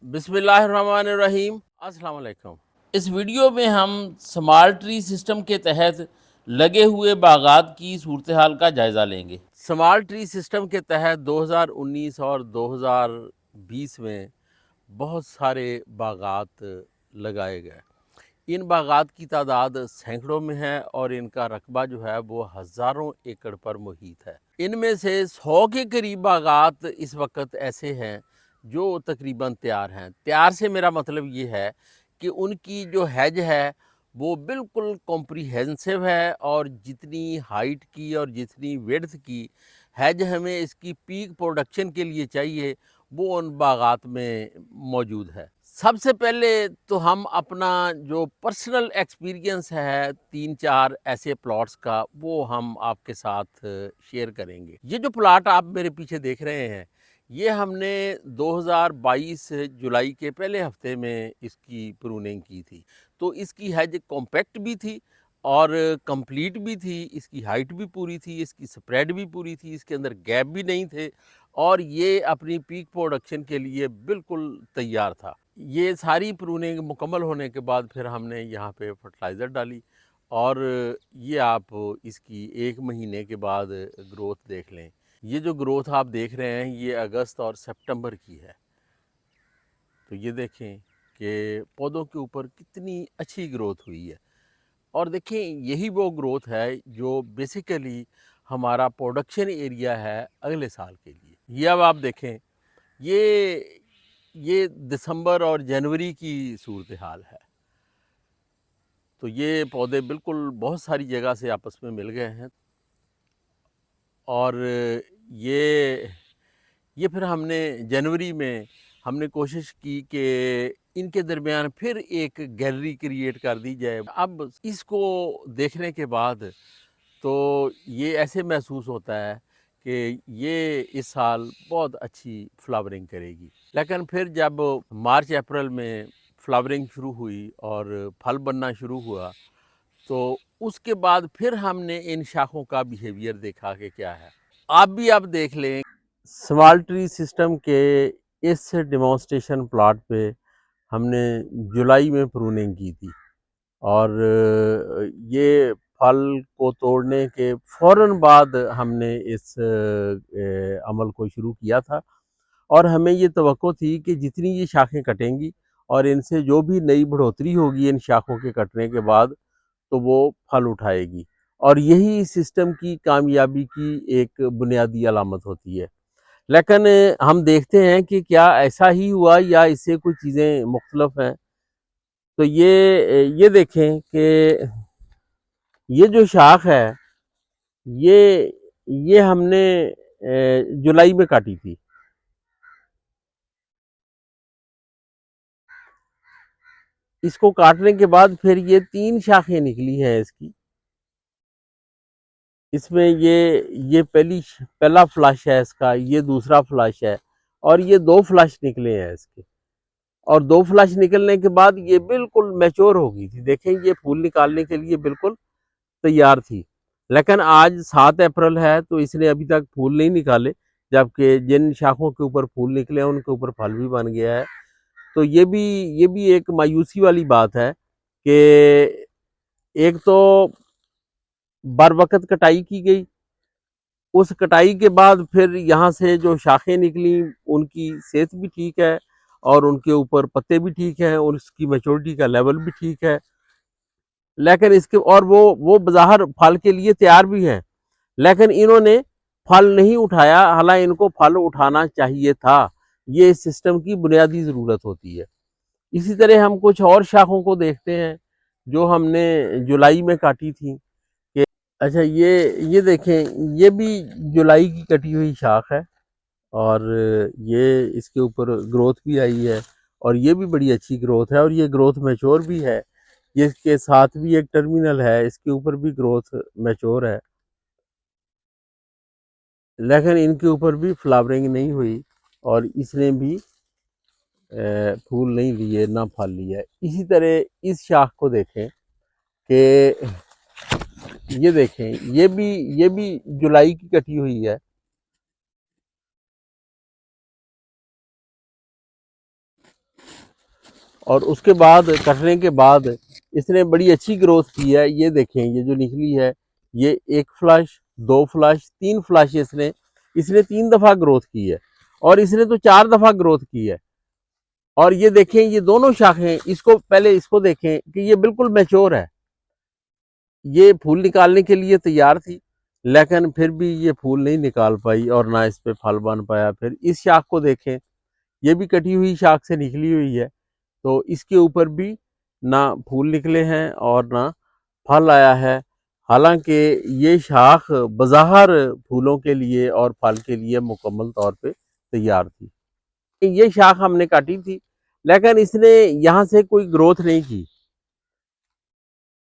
بسم اللہ الرحمن الرحیم، السلام علیکم۔ اس ویڈیو میں ہم سمارٹ ٹری سسٹم کے تحت لگے ہوئے باغات کی صورتحال کا جائزہ لیں گے۔ سمارٹ ٹری سسٹم کے تحت 2019 اور 2020 میں بہت سارے باغات لگائے گئے۔ ان باغات کی تعداد سینکڑوں میں ہے اور ان کا رقبہ جو ہے وہ ہزاروں ایکڑ پر محیط ہے۔ ان میں سے 100 کے قریب باغات اس وقت ایسے ہیں جو تقریباً تیار ہیں۔ تیار سے میرا مطلب یہ ہے کہ ان کی جو ہیج ہے وہ بالکل کمپریہنسو ہے، اور جتنی ہائٹ کی اور جتنی ویڈتھ کی ہیج ہمیں اس کی پیک پروڈکشن کے لیے چاہیے وہ ان باغات میں موجود ہے۔ سب سے پہلے تو ہم اپنا جو پرسنل ایکسپیرینس ہے 3-4 ایسے پلاٹس کا وہ ہم آپ کے ساتھ شیئر کریں گے۔ یہ جو پلاٹ آپ میرے پیچھے دیکھ رہے ہیں یہ ہم نے 2022 جولائی کے پہلے ہفتے میں اس کی پروننگ کی تھی، تو اس کی ہیج کمپیکٹ بھی تھی اور کمپلیٹ بھی تھی، اس کی ہائٹ بھی پوری تھی، اس کی سپریڈ بھی پوری تھی، اس کے اندر گیپ بھی نہیں تھے، اور یہ اپنی پیک پروڈکشن کے لیے بالکل تیار تھا۔ یہ ساری پروننگ مکمل ہونے کے بعد پھر ہم نے یہاں پہ فرٹیلائزر ڈالی، اور یہ آپ اس کی 1 مہینے کے بعد گروتھ دیکھ لیں۔ یہ جو گروتھ آپ دیکھ رہے ہیں یہ اگست اور سپٹمبر کی ہے، تو یہ دیکھیں کہ پودوں کے اوپر کتنی اچھی گروتھ ہوئی ہے، اور دیکھیں یہی وہ گروتھ ہے جو بیسیکلی ہمارا پروڈکشن ایریا ہے اگلے سال کے لیے۔ یہ اب آپ دیکھیں یہ دسمبر اور جنوری کی صورتحال ہے، تو یہ پودے بالکل بہت ساری جگہ سے آپس میں مل گئے ہیں، اور یہ پھر ہم نے جنوری میں ہم نے کوشش کی کہ ان کے درمیان پھر ایک گیلری کریٹ کر دی جائے۔ اب اس کو دیکھنے کے بعد تو یہ ایسے محسوس ہوتا ہے کہ یہ اس سال بہت اچھی فلاورنگ کرے گی، لیکن پھر جب مارچ اپریل میں فلاورنگ شروع ہوئی اور پھل بننا شروع ہوا تو اس کے بعد پھر ہم نے ان شاخوں کا بیہیویئر دیکھا کہ کیا ہے۔ آپ بھی اب دیکھ لیں سمال ٹری سسٹم کے اس ڈیمانسٹریشن پلاٹ پہ ہم نے جولائی میں پروننگ کی تھی، اور یہ پھل کو توڑنے کے فوراً بعد ہم نے اس عمل کو شروع کیا تھا، اور ہمیں یہ توقع تھی کہ جتنی یہ شاخیں کٹیں گی اور ان سے جو بھی نئی بڑھوتری ہوگی ان شاخوں کے کٹنے کے بعد تو وہ پھل اٹھائے گی، اور یہی سسٹم کی کامیابی کی ایک بنیادی علامت ہوتی ہے۔ لیکن ہم دیکھتے ہیں کہ کیا ایسا ہی ہوا یا اس سے کوئی چیزیں مختلف ہیں۔ تو یہ دیکھیں کہ یہ جو شاخ ہے یہ ہم نے جولائی میں کاٹی تھی، اس کو کاٹنے کے بعد پھر یہ 3 شاخیں نکلی ہیں اس میں یہ پہلا فلش ہے اس کا، یہ دوسرا فلش ہے، اور یہ 2 فلش نکلے ہیں اس کے، اور 2 فلش نکلنے کے بعد یہ بالکل میچور ہو گئی تھی۔ دیکھیں یہ پھول نکالنے کے لیے بالکل تیار تھی، لیکن آج 7 اپریل ہے تو اس نے ابھی تک پھول نہیں نکالے، جبکہ جن شاخوں کے اوپر پھول نکلے ہیں ان کے اوپر پھل بھی بن گیا ہے۔ تو یہ بھی ایک مایوسی والی بات ہے کہ ایک تو بر وقت کٹائی کی گئی، اس کٹائی کے بعد پھر یہاں سے جو شاخیں نکلیں ان کی صحت بھی ٹھیک ہے اور ان کے اوپر پتے بھی ٹھیک ہیں اور اس کی میچورٹی کا لیول بھی ٹھیک ہے، لیکن اس کے اور وہ بظاہر پھل کے لیے تیار بھی ہیں، لیکن انہوں نے پھل نہیں اٹھایا، حالانکہ ان کو پھل اٹھانا چاہیے تھا۔ یہ اس سسٹم کی بنیادی ضرورت ہوتی ہے۔ اسی طرح ہم کچھ اور شاخوں کو دیکھتے ہیں جو ہم نے جولائی میں کاٹی تھی۔ اچھا یہ دیکھیں یہ بھی جولائی کی کٹی ہوئی شاخ ہے، اور یہ اس کے اوپر گروتھ بھی آئی ہے، اور یہ بھی بڑی اچھی گروتھ ہے، اور یہ گروتھ میچور بھی ہے۔ اس کے ساتھ بھی ایک ٹرمینل ہے، اس کے اوپر بھی گروتھ میچور ہے، لیکن ان کے اوپر بھی فلاورنگ نہیں ہوئی اور اس نے بھی پھول نہیں لیے نہ پھل لیا ہے۔ اسی طرح اس شاخ کو دیکھیں کہ یہ دیکھیں یہ بھی جولائی کی کٹی ہوئی ہے، اور اس کے بعد کٹنے کے بعد اس نے بڑی اچھی گروتھ کی ہے. یہ دیکھیں یہ جو نکلی ہے یہ ایک فلش، دو فلش، تین فلش اس نے 3 دفعہ گروتھ کی ہے اور اس نے تو 4 دفعہ گروتھ کی ہے. اور یہ دیکھیں یہ دونوں شاخیں، اس کو پہلے اس کو دیکھیں کہ یہ بالکل میچور ہے. یہ پھول نکالنے کے لیے تیار تھی لیکن پھر بھی یہ پھول نہیں نکال پائی اور نہ اس پہ پھل بن پایا. پھر اس شاخ کو دیکھیں، یہ بھی کٹی ہوئی شاخ سے نکلی ہوئی ہے، تو اس کے اوپر بھی نہ پھول نکلے ہیں اور نہ پھل آیا ہے. حالانکہ یہ شاخ بظاہر پھولوں کے لیے اور پھل کے لیے مکمل طور پہ تیار تھی. یہ شاخ ہم نے کاٹی تھی لیکن اس نے یہاں سے کوئی گروتھ نہیں کی،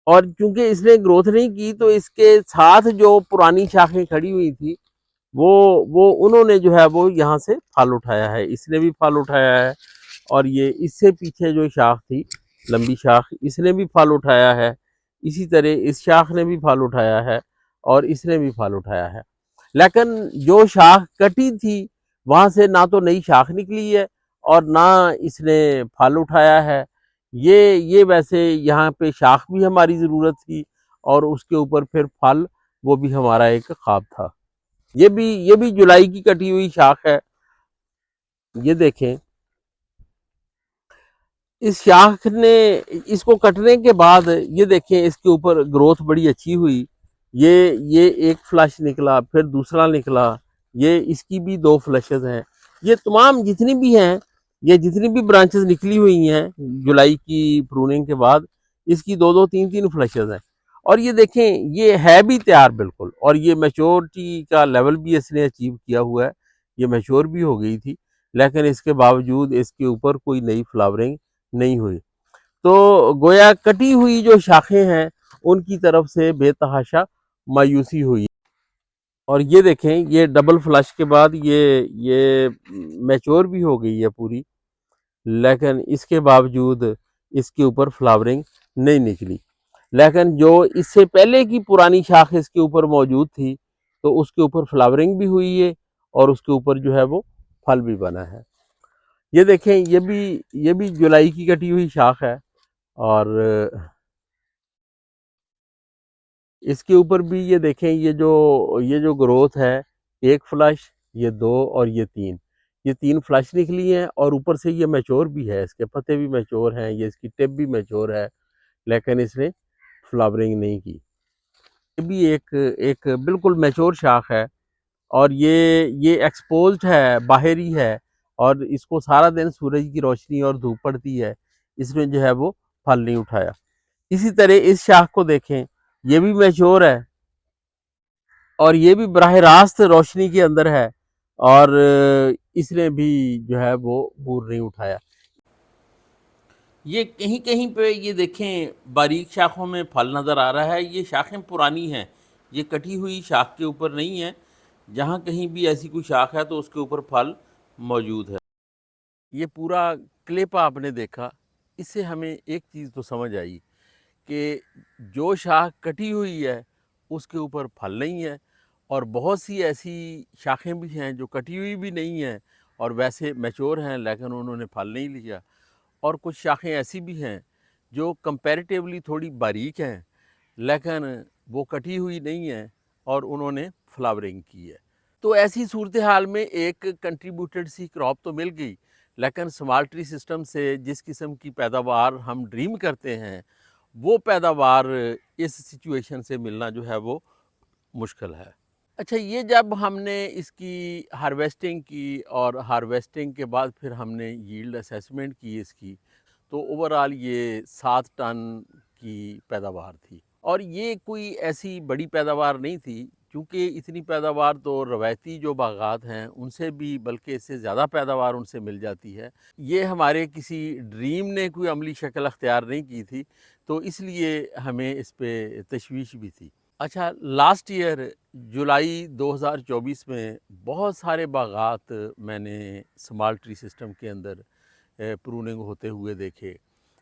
اور چونکہ اس نے گروتھ نہیں کی تو اس کے ساتھ جو پرانی شاخیں کھڑی ہوئی تھی وہ انہوں نے جو ہے وہ یہاں سے پھل اٹھایا ہے. اس نے بھی پھل اٹھایا ہے اور یہ اس سے پیچھے جو شاخ تھی لمبی شاخ، اس نے بھی پھل اٹھایا ہے. اسی طرح اس شاخ نے بھی پھل اٹھایا ہے اور اس نے بھی پھل اٹھایا ہے. لیکن جو شاخ کٹی تھی وہاں سے نہ تو نئی شاخ نکلی ہے اور نہ اس نے پھل اٹھایا ہے. یہ ویسے یہاں پہ شاخ بھی ہماری ضرورت تھی اور اس کے اوپر پھر پھل، وہ بھی ہمارا ایک خواب تھا. یہ بھی جولائی کی کٹی ہوئی شاخ ہے. یہ دیکھیں اس شاخ نے، اس کو کٹنے کے بعد یہ دیکھیں اس کے اوپر گروتھ بڑی اچھی ہوئی. یہ ایک فلش نکلا، پھر دوسرا نکلا، یہ اس کی بھی 2 فلشز ہیں. یہ تمام جتنی بھی ہیں، یہ جتنی بھی برانچز نکلی ہوئی ہیں جولائی کی پروننگ کے بعد، اس کی 2 2 3 3 فلشز ہیں. اور یہ دیکھیں یہ ہے بھی تیار بالکل، اور یہ میچورٹی کا لیول بھی اس نے اچیو کیا ہوا ہے. یہ میچور بھی ہو گئی تھی لیکن اس کے باوجود اس کے اوپر کوئی نئی فلاورنگ نہیں ہوئی. تو گویا کٹی ہوئی جو شاخیں ہیں ان کی طرف سے بے تحاشا مایوسی ہوئی. اور یہ دیکھیں یہ ڈبل فلش کے بعد یہ میچور بھی ہو گئی ہے پوری، لیکن اس کے باوجود اس کے اوپر فلاورنگ نہیں نکلی. لیکن جو اس سے پہلے کی پرانی شاخ اس کے اوپر موجود تھی تو اس کے اوپر فلاورنگ بھی ہوئی ہے اور اس کے اوپر جو ہے وہ پھل بھی بنا ہے. یہ دیکھیں یہ بھی جولائی کی کٹی ہوئی شاخ ہے اور اس کے اوپر بھی یہ دیکھیں یہ جو گروتھ ہے، ایک فلش، یہ 2 اور یہ 3، یہ 3 فلش نکلی ہیں اور اوپر سے یہ میچور بھی ہے، اس کے پتے بھی میچور ہیں، یہ اس کی ٹپ بھی میچور ہے، لیکن اس نے فلاورنگ نہیں کی. یہ بھی ایک بالکل میچور شاخ ہے اور یہ ایکسپوزڈ ہے، باہری ہے، اور اس کو سارا دن سورج کی روشنی اور دھوپ پڑتی ہے، اس میں جو ہے وہ پھل نہیں اٹھایا. اسی طرح اس شاخ کو دیکھیں، یہ بھی میچور ہے اور یہ بھی براہ راست روشنی کے اندر ہے اور اس نے بھی جو ہے وہ بور نہیں اٹھایا. یہ کہیں کہیں پہ یہ دیکھیں باریک شاخوں میں پھل نظر آ رہا ہے. یہ شاخیں پرانی ہیں، یہ کٹی ہوئی شاخ کے اوپر نہیں ہے. جہاں کہیں بھی ایسی کوئی شاخ ہے تو اس کے اوپر پھل موجود ہے. یہ پورا کلپ آپ نے دیکھا، اس سے ہمیں ایک چیز تو سمجھ آئی کہ جو شاخ کٹی ہوئی ہے اس کے اوپر پھل نہیں ہے، اور بہت سی ایسی شاخیں بھی ہیں جو کٹی ہوئی بھی نہیں ہیں اور ویسے میچور ہیں لیکن انہوں نے پھل نہیں لیا. اور کچھ شاخیں ایسی بھی ہیں جو کمپیریٹیولی تھوڑی باریک ہیں لیکن وہ کٹی ہوئی نہیں ہیں اور انہوں نے فلاورنگ کی ہے. تو ایسی صورتحال میں ایک کنٹریبیوٹڈ سی کراپ تو مل گئی، لیکن سمال ٹری سسٹم سے جس قسم کی پیداوار ہم ڈریم کرتے ہیں وہ پیداوار اس سچویشن سے ملنا جو ہے وہ مشکل ہے. اچھا، یہ جب ہم نے اس کی ہارویسٹنگ کی اور ہارویسٹنگ کے بعد پھر ہم نے ییلڈ اسیسمنٹ کی اس کی، تو اوورآل یہ 7 ٹن کی پیداوار تھی. اور یہ کوئی ایسی بڑی پیداوار نہیں تھی کیونکہ اتنی پیداوار تو روایتی جو باغات ہیں ان سے بھی، بلکہ اس سے زیادہ پیداوار ان سے مل جاتی ہے. یہ ہمارے کسی ڈریم نے کوئی عملی شکل اختیار نہیں کی تھی، تو اس لیے ہمیں اس پہ تشویش بھی تھی. اچھا، لاسٹ ایئر جولائی 2024 میں بہت سارے باغات میں نے سمال ٹری سسٹم کے اندر پروننگ ہوتے ہوئے دیکھے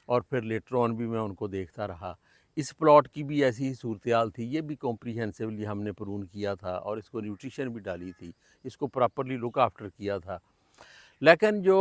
اور پھر لیٹر آن بھی میں ان کو دیکھتا رہا. اس پلاٹ کی بھی ایسی ہی صورتحال تھی. یہ بھی کمپریہنسولی ہم نے پرون کیا تھا اور اس کو نیوٹریشن بھی ڈالی تھی، اس کو پراپرلی لک آفٹر کیا تھا. لیکن جو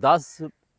10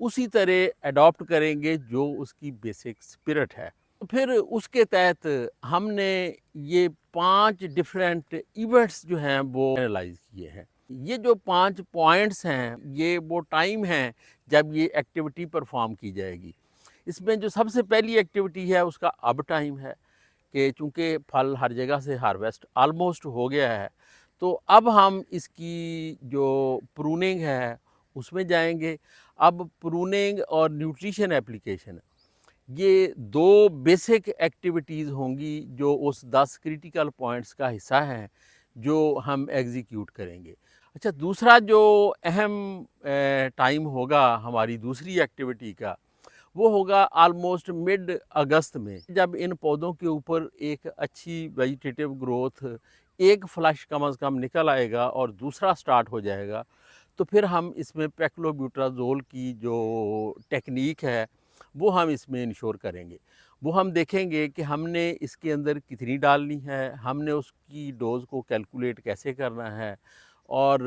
اسی طرح اڈاپٹ کریں گے جو اس کی بیسک اسپرٹ ہے۔ پھر اس کے تحت ہم نے یہ 5 ڈفرینٹ ایونٹس جو ہیں وہ انالائز کیے ہیں۔ یہ جو 5 پوائنٹس ہیں یہ وہ ٹائم ہیں جب یہ ایکٹیویٹی پرفارم کی جائے گی۔ اس میں جو سب سے پہلی ایکٹیویٹی ہے اس کا اب ٹائم ہے کہ چونکہ پھل ہر جگہ سے ہارویسٹ آلموسٹ ہو گیا ہے، تو اب ہم اس کی جو پروننگ ہے اس میں جائیں گے۔ اب پروننگ اور نیوٹریشن اپلیکیشن یہ 2 بیسک ایکٹیویٹیز ہوں گی جو اس 10 کریٹیکل پوائنٹس کا حصہ ہیں جو ہم ایگزیکیوٹ کریں گے۔ اچھا، دوسرا جو اہم ٹائم ہوگا ہماری دوسری ایکٹیویٹی کا وہ ہوگا آلموسٹ مڈ اگست میں، جب ان پودوں کے اوپر ایک اچھی ویجیٹیٹیو گروتھ، ایک فلش کم از کم نکل آئے گا اور دوسرا سٹارٹ ہو جائے گا، تو پھر ہم اس میں پیکلوبیوٹرازول کی جو ٹیکنیک ہے وہ ہم اس میں انشور کریں گے۔ وہ ہم دیکھیں گے کہ ہم نے اس کے اندر کتنی ڈالنی ہے، ہم نے اس کی ڈوز کو کیلکولیٹ کیسے کرنا ہے، اور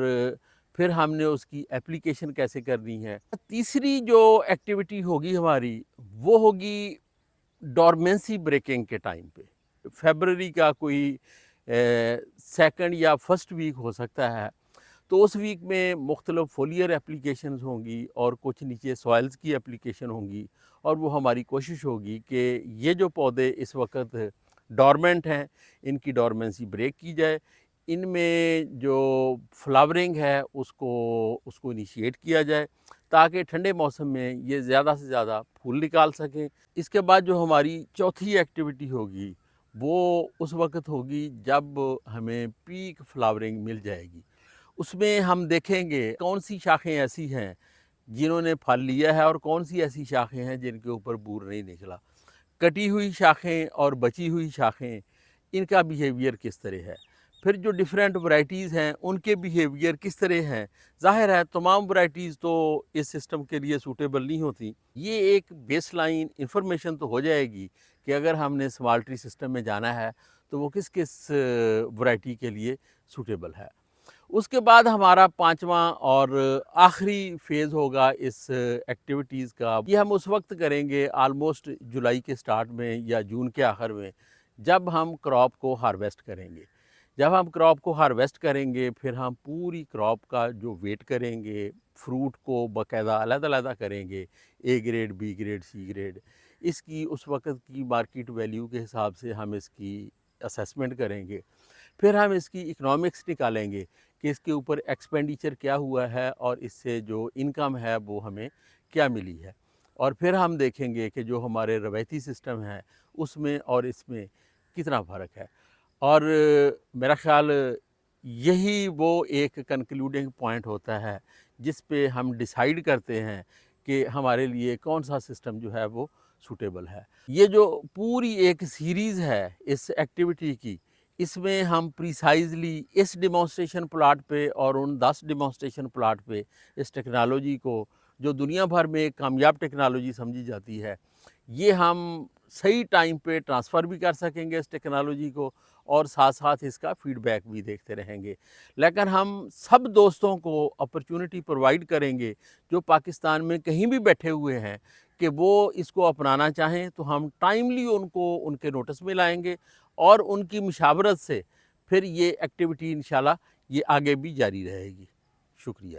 پھر ہم نے اس کی اپلیکیشن کیسے کرنی ہے۔ تیسری جو ایکٹیویٹی ہوگی ہماری وہ ہوگی ڈورمنسی بریکنگ کے ٹائم پہ۔ فیبرری کا کوئی سیکنڈ یا فرسٹ ویک ہو سکتا ہے، تو اس ویک میں مختلف فولیئر اپلیکیشنز ہوں گی اور کچھ نیچے سوائلز کی اپلیکیشن ہوں گی، اور وہ ہماری کوشش ہوگی کہ یہ جو پودے اس وقت ڈورمنٹ ہیں ان کی ڈورمنسی بریک کی جائے، ان میں جو فلاورنگ ہے اس کو انیشیٹ کیا جائے تاکہ ٹھنڈے موسم میں یہ زیادہ سے زیادہ پھول نکال سکیں۔ اس کے بعد جو ہماری چوتھی ایکٹیویٹی ہوگی وہ اس وقت ہوگی جب ہمیں پیک فلاورنگ مل جائے گی۔ اس میں ہم دیکھیں گے کون سی شاخیں ایسی ہیں جنہوں نے پھل لیا ہے اور کون سی ایسی شاخیں ہیں جن کے اوپر بور نہیں نکلا۔ کٹی ہوئی شاخیں اور بچی ہوئی شاخیں، ان کا بیہیویئر کس طرح ہے، پھر جو ڈیفرنٹ ورائٹیز ہیں ان کے بیہیویئر کس طرح ہیں۔ ظاہر ہے تمام ورائٹیز تو اس سسٹم کے لیے سوٹیبل نہیں ہوتی۔ یہ ایک بیس لائن انفارمیشن تو ہو جائے گی کہ اگر ہم نے اسمال ٹری سسٹم میں جانا ہے تو وہ کس کس ورائٹی کے لیے سوٹیبل ہے۔ اس کے بعد ہمارا 5واں اور آخری فیز ہوگا اس ایکٹیویٹیز کا، یہ ہم اس وقت کریں گے آلموسٹ جولائی کے سٹارٹ میں یا جون کے آخر میں، جب ہم کراپ کو ہارویسٹ کریں گے۔ جب ہم کراپ کو ہارویسٹ کریں گے پھر ہم پوری کراپ کا جو ویٹ کریں گے، فروٹ کو باقاعدہ علیحدہ علیحدہ کریں گے، A grade, B grade, C grade, اس کی اس وقت کی مارکیٹ ویلیو کے حساب سے ہم اس کی اسیسمنٹ کریں گے۔ پھر ہم اس کی اکنامکس نکالیں گے کہ اس کے اوپر ایکسپینڈیچر کیا ہوا ہے اور اس سے جو انکم ہے وہ ہمیں کیا ملی ہے، اور پھر ہم دیکھیں گے کہ جو ہمارے روایتی سسٹم ہے اس میں اور اس میں کتنا فرق ہے۔ اور میرا خیال یہی وہ ایک کنکلوڈنگ پوائنٹ ہوتا ہے جس پہ ہم ڈیسائیڈ کرتے ہیں کہ ہمارے لیے کون سا سسٹم جو ہے وہ سوٹیبل ہے۔ یہ جو پوری ایک سیریز ہے اس ایکٹیویٹی کی، اس میں ہم پریسائزلی اس ڈیمانسٹریشن پلاٹ پہ اور ان 10 ڈیمانسٹریشن پلاٹ پہ اس ٹیکنالوجی کو، جو دنیا بھر میں ایک کامیاب ٹیکنالوجی سمجھی جاتی ہے، یہ ہم صحیح ٹائم پہ ٹرانسفر بھی کر سکیں گے اس ٹیکنالوجی کو، اور ساتھ ساتھ اس کا فیڈ بیک بھی دیکھتے رہیں گے۔ لیکن ہم سب دوستوں کو اپرچونٹی پرووائڈ کریں گے جو پاکستان میں کہیں بھی بیٹھے ہوئے ہیں کہ وہ اس کو اپنانا چاہیں تو ہم ٹائملی ان کو ان کے نوٹس میں لائیں گے، اور ان کی مشاورت سے پھر یہ ایکٹیویٹی انشاءاللہ یہ آگے بھی جاری رہے گی۔ شکریہ۔